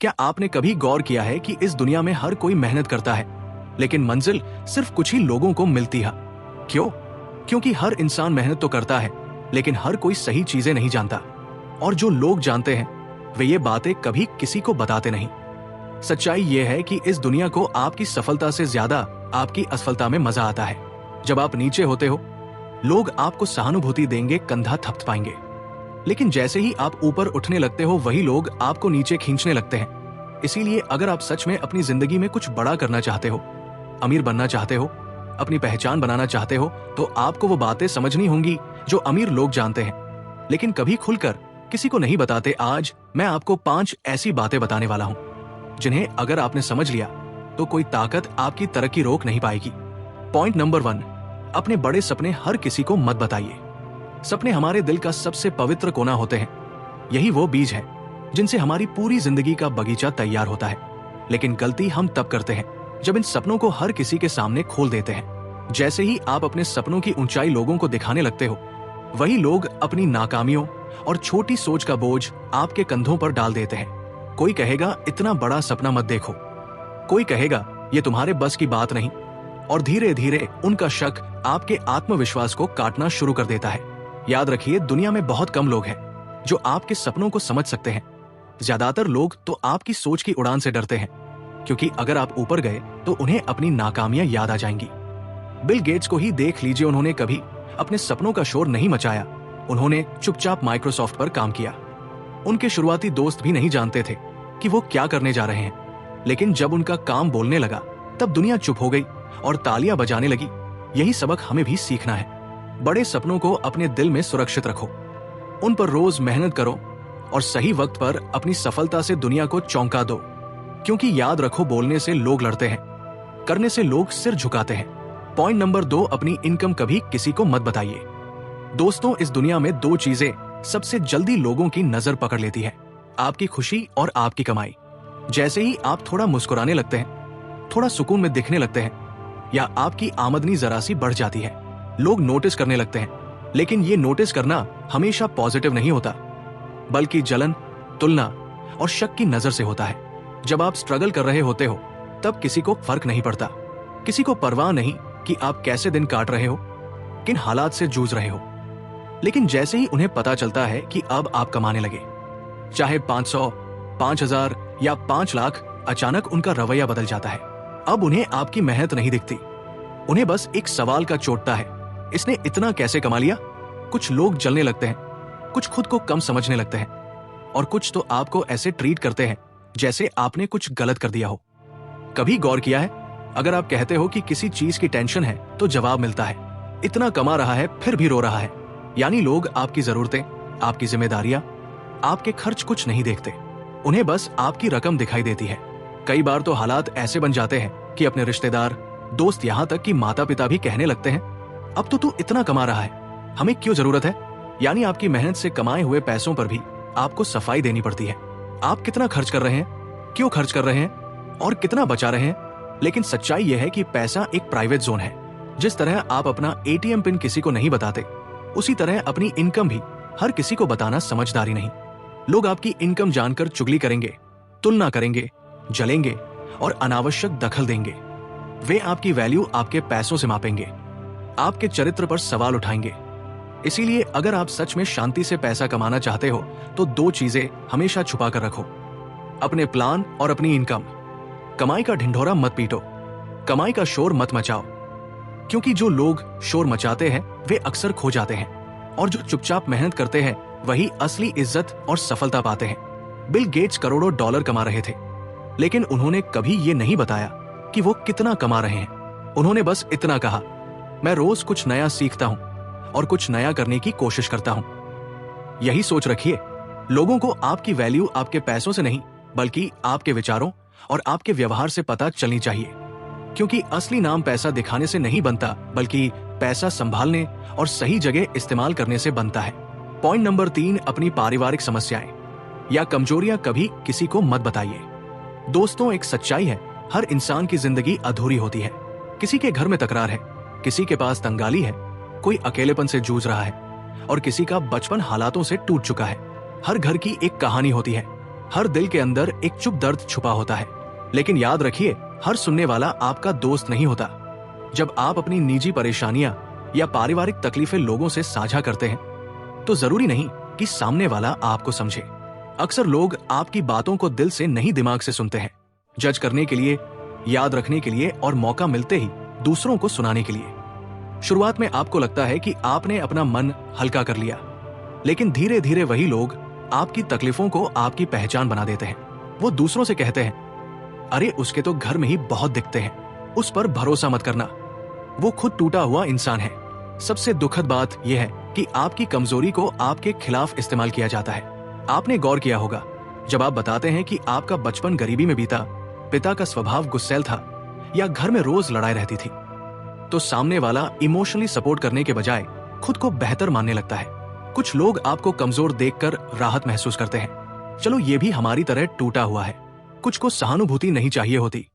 क्या आपने कभी गौर किया है कि इस दुनिया में हर कोई मेहनत करता है, लेकिन मंजिल सिर्फ कुछ ही लोगों को मिलती है? क्यों? क्योंकि हर इंसान मेहनत तो करता है, लेकिन हर कोई सही चीजें नहीं जानता, और जो लोग जानते हैं वे ये बातें कभी किसी को बताते नहीं। सच्चाई ये है कि इस दुनिया को आपकी सफलता से ज्यादा आपकी असफलता में मजा आता है। जब आप नीचे होते हो, लोग आपको सहानुभूति देंगे, कंधा थपथपाएंगे, लेकिन जैसे ही आप ऊपर उठने लगते हो, वही लोग आपको नीचे खींचने लगते हैं। इसीलिए अगर आप सच में अपनी जिंदगी में कुछ बड़ा करना चाहते हो, अमीर बनना चाहते हो, अपनी पहचान बनाना चाहते हो, तो आपको वो बातें समझनी होंगी जो अमीर लोग जानते हैं, लेकिन कभी खुलकर किसी को नहीं बताते। आज मैं आपको 5 ऐसी बातें बताने वाला हूं जिन्हें अगर आपने समझ लिया तो कोई ताकत आपकी तरक्की रोक नहीं पाएगी। पॉइंट नंबर 1, अपने बड़े सपने हर किसी को मत बताइए। सपने हमारे दिल का सबसे पवित्र कोना होते हैं। यही वो बीज है जिनसे हमारी पूरी जिंदगी का बगीचा तैयार होता है। लेकिन गलती हम तब करते हैं जब इन सपनों को हर किसी के सामने खोल देते हैं। जैसे ही आप अपने सपनों की ऊंचाई लोगों को दिखाने लगते हो, वही लोग अपनी नाकामियों और छोटी सोच का बोझ आपके कंधों पर डाल देते हैं। कोई कहेगा इतना बड़ा सपना मत देखो, कोई कहेगा ये तुम्हारे बस की बात नहीं, और धीरे धीरे उनका शक आपके आत्मविश्वास को काटना शुरू कर देता है। याद रखिए, दुनिया में बहुत कम लोग हैं जो आपके सपनों को समझ सकते हैं। ज्यादातर लोग तो आपकी सोच की उड़ान से डरते हैं, क्योंकि अगर आप ऊपर गए तो उन्हें अपनी नाकामियां याद आ जाएंगी। बिल गेट्स को ही देख लीजिए, उन्होंने कभी अपने सपनों का शोर नहीं मचाया। उन्होंने चुपचाप माइक्रोसॉफ्ट पर काम किया। उनके शुरुआती दोस्त भी नहीं जानते थे कि वो क्या करने जा रहे हैं, लेकिन जब उनका काम बोलने लगा तब दुनिया चुप हो गई और तालियां बजाने लगी। यही सबक हमें भी सीखना है। बड़े सपनों को अपने दिल में सुरक्षित रखो, उन पर रोज मेहनत करो और सही वक्त पर अपनी सफलता से दुनिया को चौंका दो। क्योंकि याद रखो, बोलने से लोग लड़ते हैं, करने से लोग सिर झुकाते हैं। पॉइंट नंबर 2, अपनी इनकम कभी किसी को मत बताइए। दोस्तों, इस दुनिया में 2 चीजें सबसे जल्दी लोगों की नजर पकड़ लेती है, आपकी खुशी और आपकी कमाई। जैसे ही आप थोड़ा मुस्कुराने लगते हैं, थोड़ा सुकून में दिखने लगते हैं, या आपकी आमदनी जरा सी बढ़ जाती है, लोग नोटिस करने लगते हैं। लेकिन ये नोटिस करना हमेशा पॉजिटिव नहीं होता, बल्कि जलन, तुलना और शक की नजर से होता है। जब आप स्ट्रगल कर रहे होते हो तब किसी को फर्क नहीं पड़ता, किसी को परवाह नहीं कि आप कैसे दिन काट रहे हो, किन हालात से जूझ रहे हो। लेकिन जैसे ही उन्हें पता चलता है कि अब आप कमाने लगे, चाहे 500, 5000 या 5 लाख, अचानक उनका रवैया बदल जाता है। अब उन्हें आपकी मेहनत नहीं दिखती, उन्हें बस एक सवाल का चोटता है, इसने इतना कैसे कमा लिया? कुछ लोग जलने लगते हैं, कुछ खुद को कम समझने लगते हैं, और कुछ तो आपको ऐसे ट्रीट करते हैं जैसे आपने कुछ गलत कर दिया हो। कभी गौर किया है, अगर आप कहते हो कि किसी चीज की टेंशन है तो जवाब मिलता है, इतना कमा रहा है फिर भी रो रहा है। यानी लोग आपकी जरूरतें, आपकी जिम्मेदारियां, आपके खर्च कुछ नहीं देखते, उन्हें बस आपकी रकम दिखाई देती है। कई बार तो हालात ऐसे बन जाते हैं कि अपने रिश्तेदार, दोस्त, यहाँ तक कि माता पिता भी कहने लगते हैं, अब तो तू इतना कमा रहा है, हमें क्यों जरूरत है? यानी आपकी मेहनत से कमाए हुए पैसों पर भी आपको सफाई देनी पड़ती है। आप कितना खर्च कर रहे हैं, क्यों खर्च कर रहे हैं और कितना बचा रहे हैं। लेकिन सच्चाई यह है कि पैसा एक प्राइवेट जोन है। जिस तरह आप अपना ATM पिन किसी को नहीं बताते, उसी तरह अपनी इनकम भी हर किसी को बताना समझदारी नहीं। लोग आपकी इनकम जानकर चुगली करेंगे, तुलना करेंगे, जलेंगे और अनावश्यक दखल देंगे। वे आपकी वैल्यू आपके पैसों से मापेंगे, आपके चरित्र पर सवाल उठाएंगे। इसीलिए अगर आप सच में शांति से पैसा कमाना चाहते हो तो 2 चीजें हमेशा छुपा कर रखो, अपने प्लान और अपनी इनकम। कमाई का ढिंढोरा मत पीटो, कमाई का शोर मत मचाओ, क्योंकि जो लोग शोर मचाते हैं वे अक्सर खो जाते हैं, और जो चुपचाप मेहनत करते हैं वही असली इज्जत और सफलता पाते हैं। बिल गेट्स करोड़ों डॉलर कमा रहे थे, लेकिन उन्होंने कभी ये नहीं बताया कि वो कितना कमा रहे हैं। उन्होंने बस इतना कहा, मैं रोज कुछ नया सीखता हूं और कुछ नया करने की कोशिश करता हूं। यही सोच रखिए, लोगों को आपकी वैल्यू आपके पैसों से नहीं, बल्कि आपके विचारों और आपके व्यवहार से पता चलनी चाहिए। क्योंकि असली नाम पैसा दिखाने से नहीं बनता, बल्कि पैसा संभालने और सही जगह इस्तेमाल करने से बनता है। पॉइंट नंबर 3, अपनी पारिवारिक समस्याएं या कमजोरियां कभी किसी को मत बताइए। दोस्तों, एक सच्चाई है, हर इंसान की जिंदगी अधूरी होती है। किसी के घर में तकरार है, किसी के पास तंगाली है, कोई अकेलेपन से जूझ रहा है और किसी का बचपन हालातों से टूट चुका है। हर घर की एक कहानी होती है, हर दिल के अंदर एक चुप दर्द छुपा होता है। लेकिन याद रखिए, हर सुनने वाला आपका दोस्त नहीं होता। जब आप अपनी निजी परेशानियां या पारिवारिक तकलीफें लोगों से साझा करते हैं तो जरूरी नहीं कि सामने वाला आपको समझे। अक्सर लोग आपकी बातों को दिल से नहीं, दिमाग से सुनते हैं, जज करने के लिए, याद रखने के लिए और मौका मिलते ही दूसरों को सुनाने के लिए। शुरुआत में आपको लगता है कि आपने अपना मन हल्का कर लिया, लेकिन धीरे धीरे वही लोग आपकी तकलीफों को आपकी पहचान बना देते हैं। वो दूसरों से कहते हैं, अरे उसके तो घर में ही बहुत दिखते हैं, उस पर भरोसा मत करना, वो खुद टूटा हुआ इंसान है। सबसे दुखद बात यह है कि आपकी कमजोरी को आपके खिलाफ इस्तेमाल किया जाता है। आपने गौर किया होगा, जब आप बताते हैं कि आपका बचपन गरीबी में बीता, पिता का स्वभाव गुस्सैल था या घर में रोज लड़ाई रहती थी, तो सामने वाला इमोशनली सपोर्ट करने के बजाय खुद को बेहतर मानने लगता है। कुछ लोग आपको कमजोर देखकर राहत महसूस करते हैं, चलो ये भी हमारी तरह टूटा हुआ है। कुछ को सहानुभूति नहीं चाहिए होती,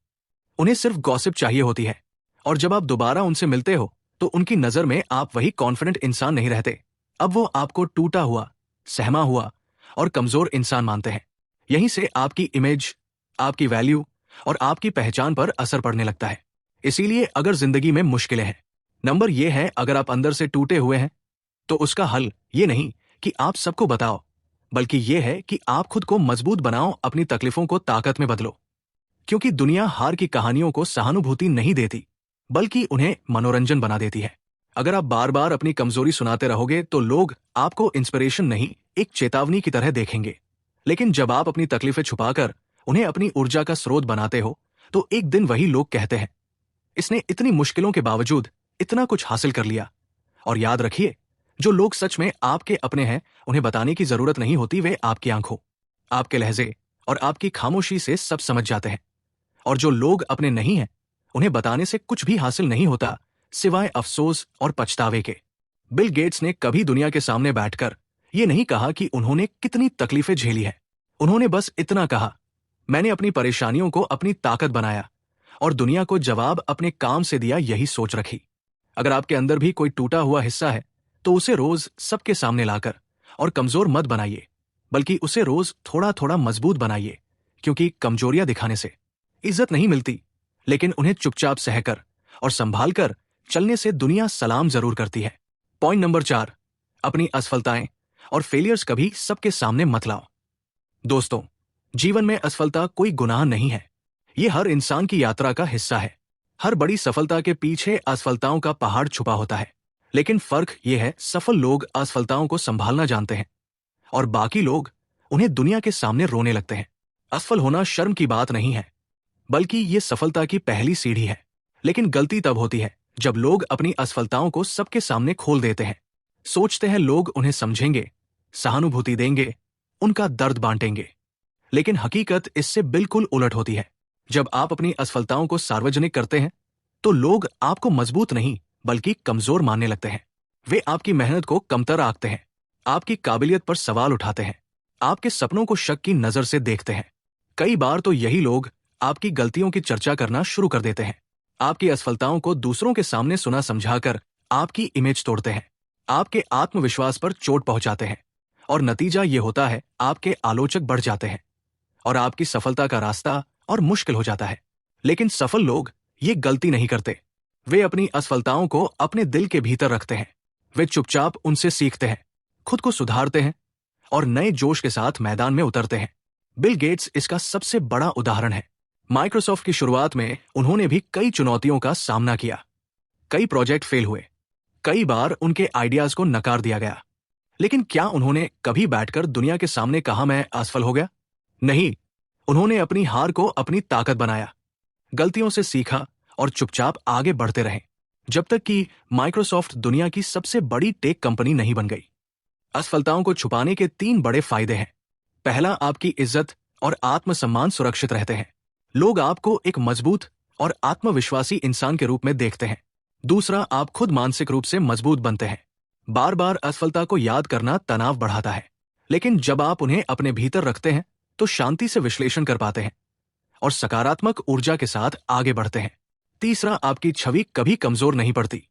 उन्हें सिर्फ गॉसिप चाहिए होती है। और जब आप दोबारा उनसे मिलते हो तो उनकी नजर में आप वही कॉन्फिडेंट इंसान नहीं रहते। अब वो आपको टूटा हुआ, सहमा हुआ और कमजोर इंसान मानते हैं। यहीं से आपकी इमेज, आपकी वैल्यू और आपकी पहचान पर असर पड़ने लगता है। इसीलिए अगर जिंदगी में मुश्किलें हैं, नंबर ये है, अगर आप अंदर से टूटे हुए हैं तो उसका हल ये नहीं कि आप सबको बताओ, बल्कि ये है कि आप खुद को मजबूत बनाओ, अपनी तकलीफों को ताकत में बदलो। क्योंकि दुनिया हार की कहानियों को सहानुभूति नहीं देती, बल्कि उन्हें मनोरंजन बना देती है। अगर आप बार बार अपनी कमजोरी सुनाते रहोगे तो लोग आपको इंस्पिरेशन नहीं, एक चेतावनी की तरह देखेंगे। लेकिन जब आप अपनी तकलीफें छुपाकर उन्हें अपनी ऊर्जा का स्रोत बनाते हो तो एक दिन वही लोग कहते हैं, इसने इतनी मुश्किलों के बावजूद इतना कुछ हासिल कर लिया। और याद रखिए, जो लोग सच में आपके अपने हैं उन्हें बताने की जरूरत नहीं होती, वे आपकी आंखों, आपके लहजे और आपकी खामोशी से सब समझ जाते हैं। और जो लोग अपने नहीं हैं उन्हें बताने से कुछ भी हासिल नहीं होता सिवाय अफसोस और पछतावे के। बिल गेट्स ने कभी दुनिया के सामने बैठकर ये नहीं कहा कि उन्होंने कितनी तकलीफें झेली है। उन्होंने बस इतना कहा, मैंने अपनी परेशानियों को अपनी ताकत बनाया और दुनिया को जवाब अपने काम से दिया, यही सोच रखी। अगर आपके अंदर भी कोई टूटा हुआ हिस्सा है तो उसे रोज सबके सामने लाकर और कमजोर मत बनाइए, बल्कि उसे रोज थोड़ा थोड़ा मजबूत बनाइए। क्योंकि कमजोरियां दिखाने से इज्जत नहीं मिलती, लेकिन उन्हें चुपचाप सहकर और संभाल कर चलने से दुनिया सलाम जरूर करती है। पॉइंट नंबर 4, अपनी असफलताएं और फेलियर्स कभी सबके सामने मत लाओ। दोस्तों, जीवन में असफलता कोई गुनाह नहीं है, ये हर इंसान की यात्रा का हिस्सा है। हर बड़ी सफलता के पीछे असफलताओं का पहाड़ छुपा होता है। लेकिन फर्क यह है, सफल लोग असफलताओं को संभालना जानते हैं और बाकी लोग उन्हें दुनिया के सामने रोने लगते हैं। असफल होना शर्म की बात नहीं है, बल्कि ये सफलता की पहली सीढ़ी है। लेकिन गलती तब होती है जब लोग अपनी असफलताओं को सबके सामने खोल देते हैं। सोचते हैं लोग उन्हें समझेंगे, सहानुभूति देंगे, उनका दर्द बांटेंगे। लेकिन हकीकत इससे बिल्कुल उलट होती है। जब आप अपनी असफलताओं को सार्वजनिक करते हैं तो लोग आपको मजबूत नहीं बल्कि कमजोर मानने लगते हैं। वे आपकी मेहनत को कमतर आंकते हैं, आपकी काबिलियत पर सवाल उठाते हैं, आपके सपनों को शक की नजर से देखते हैं। कई बार तो यही लोग आपकी गलतियों की चर्चा करना शुरू कर देते हैं, आपकी असफलताओं को दूसरों के सामने सुना समझाकर आपकी इमेज तोड़ते हैं, आपके आत्मविश्वास पर चोट पहुंचाते हैं। और नतीजा ये होता है, आपके आलोचक बढ़ जाते हैं और आपकी सफलता का रास्ता और मुश्किल हो जाता है। लेकिन सफल लोग ये गलती नहीं करते। वे अपनी असफलताओं को अपने दिल के भीतर रखते हैं। वे चुपचाप उनसे सीखते हैं, खुद को सुधारते हैं और नए जोश के साथ मैदान में उतरते हैं। बिल गेट्स इसका सबसे बड़ा उदाहरण है। माइक्रोसॉफ्ट की शुरुआत में उन्होंने भी कई चुनौतियों का सामना किया। कई प्रोजेक्ट फेल हुए, कई बार उनके आइडियाज को नकार दिया गया। लेकिन क्या उन्होंने कभी बैठकर दुनिया के सामने कहा, मैं असफल हो गया? नहीं, उन्होंने अपनी हार को अपनी ताकत बनाया, गलतियों से सीखा और चुपचाप आगे बढ़ते रहे, जब तक कि माइक्रोसॉफ्ट दुनिया की सबसे बड़ी टेक कंपनी नहीं बन गई। असफलताओं को छुपाने के 3 बड़े फायदे हैं। पहला, आपकी इज्जत और आत्मसम्मान सुरक्षित रहते हैं। लोग आपको एक मजबूत और आत्मविश्वासी इंसान के रूप में देखते हैं। दूसरा, आप खुद मानसिक रूप से मजबूत बनते हैं। बार बार असफलता को याद करना तनाव बढ़ाता है, लेकिन जब आप उन्हें अपने भीतर रखते हैं तो शांति से विश्लेषण कर पाते हैं और सकारात्मक ऊर्जा के साथ आगे बढ़ते हैं। तीसरा, आपकी छवि कभी कमजोर नहीं पड़ती।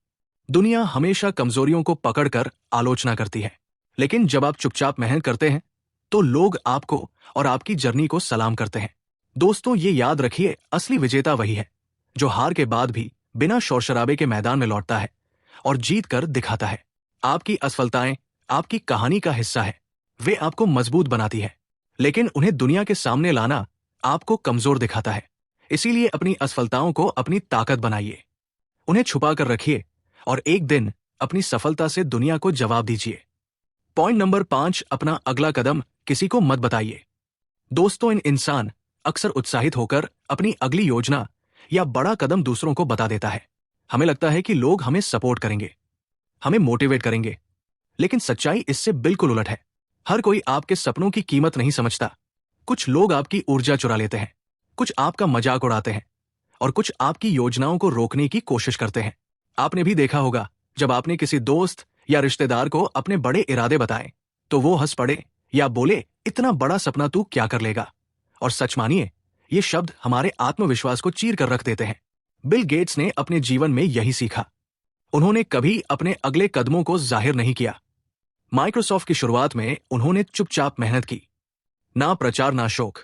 दुनिया हमेशा कमजोरियों को पकड़कर आलोचना करती है, लेकिन जब आप चुपचाप मेहनत करते हैं तो लोग आपको और आपकी जर्नी को सलाम करते हैं। दोस्तों, ये याद रखिए, असली विजेता वही है जो हार के बाद भी बिना शोर शराबे के मैदान में लौटता है और जीत कर दिखाता है। आपकी असफलताएं आपकी कहानी का हिस्सा है। वे आपको मजबूत बनाती है, लेकिन उन्हें दुनिया के सामने लाना आपको कमजोर दिखाता है। इसीलिए अपनी असफलताओं को अपनी ताकत बनाइए, उन्हें छुपा कर रखिए और एक दिन अपनी सफलता से दुनिया को जवाब दीजिए। पॉइंट नंबर 5, अपना अगला कदम किसी को मत बताइए। दोस्तों, इन इंसान अक्सर उत्साहित होकर अपनी अगली योजना या बड़ा कदम दूसरों को बता देता है। हमें लगता है कि लोग हमें सपोर्ट करेंगे, हमें मोटिवेट करेंगे, लेकिन सच्चाई इससे बिल्कुल उलट है। हर कोई आपके सपनों की कीमत नहीं समझता। कुछ लोग आपकी ऊर्जा चुरा लेते हैं, कुछ आपका मजाक उड़ाते हैं और कुछ आपकी योजनाओं को रोकने की कोशिश करते हैं। आपने भी देखा होगा, जब आपने किसी दोस्त या रिश्तेदार को अपने बड़े इरादे बताए तो वो हंस पड़े या बोले, इतना बड़ा सपना तू क्या कर लेगा। और सच मानिए, ये शब्द हमारे आत्मविश्वास को चीर कर रख देते हैं। बिल गेट्स ने अपने जीवन में यही सीखा। उन्होंने कभी अपने अगले कदमों को जाहिर नहीं किया। माइक्रोसॉफ्ट की शुरुआत में उन्होंने चुपचाप मेहनत की, ना प्रचार ना शौक,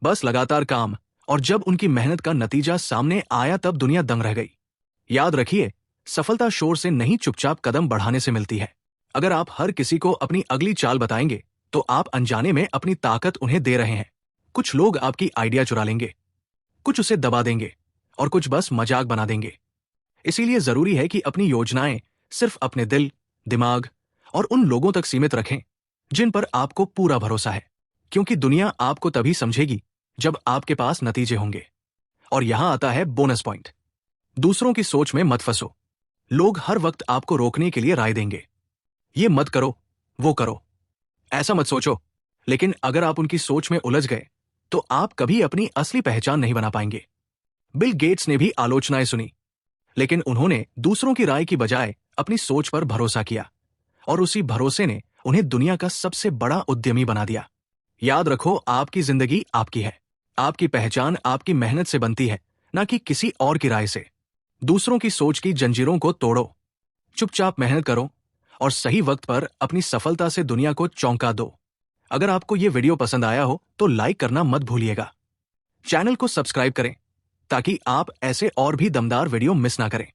बस लगातार काम। और जब उनकी मेहनत का नतीजा सामने आया तब दुनिया दंग रह गई। याद रखिए, सफलता शोर से नहीं, चुपचाप कदम बढ़ाने से मिलती है। अगर आप हर किसी को अपनी अगली चाल बताएंगे तो आप अनजाने में अपनी ताकत उन्हें दे रहे हैं। कुछ लोग आपकी आइडिया चुरा लेंगे, कुछ उसे दबा देंगे और कुछ बस मजाक बना देंगे। इसीलिए जरूरी है कि अपनी योजनाएं सिर्फ अपने दिल, दिमाग और उन लोगों तक सीमित रखें जिन पर आपको पूरा भरोसा है, क्योंकि दुनिया आपको तभी समझेगी जब आपके पास नतीजे होंगे। और यहां आता है बोनस पॉइंट। दूसरों की सोच में मत फंसो। लोग हर वक्त आपको रोकने के लिए राय देंगे, ये मत करो, वो करो, ऐसा मत सोचो। लेकिन अगर आप उनकी सोच में उलझ गए तो आप कभी अपनी असली पहचान नहीं बना पाएंगे। बिल गेट्स ने भी आलोचनाएं सुनी, लेकिन उन्होंने दूसरों की राय की बजाय अपनी सोच पर भरोसा किया और उसी भरोसे ने उन्हें दुनिया का सबसे बड़ा उद्यमी बना दिया। याद रखो, आपकी जिंदगी आपकी है, आपकी पहचान आपकी मेहनत से बनती है, ना कि किसी और की राय से। दूसरों की सोच की जंजीरों को तोड़ो, चुपचाप मेहनत करो और सही वक्त पर अपनी सफलता से दुनिया को चौंका दो। अगर आपको ये वीडियो पसंद आया हो तो लाइक करना मत भूलिएगा। चैनल को सब्सक्राइब करें ताकि आप ऐसे और भी दमदार वीडियो मिस ना करें।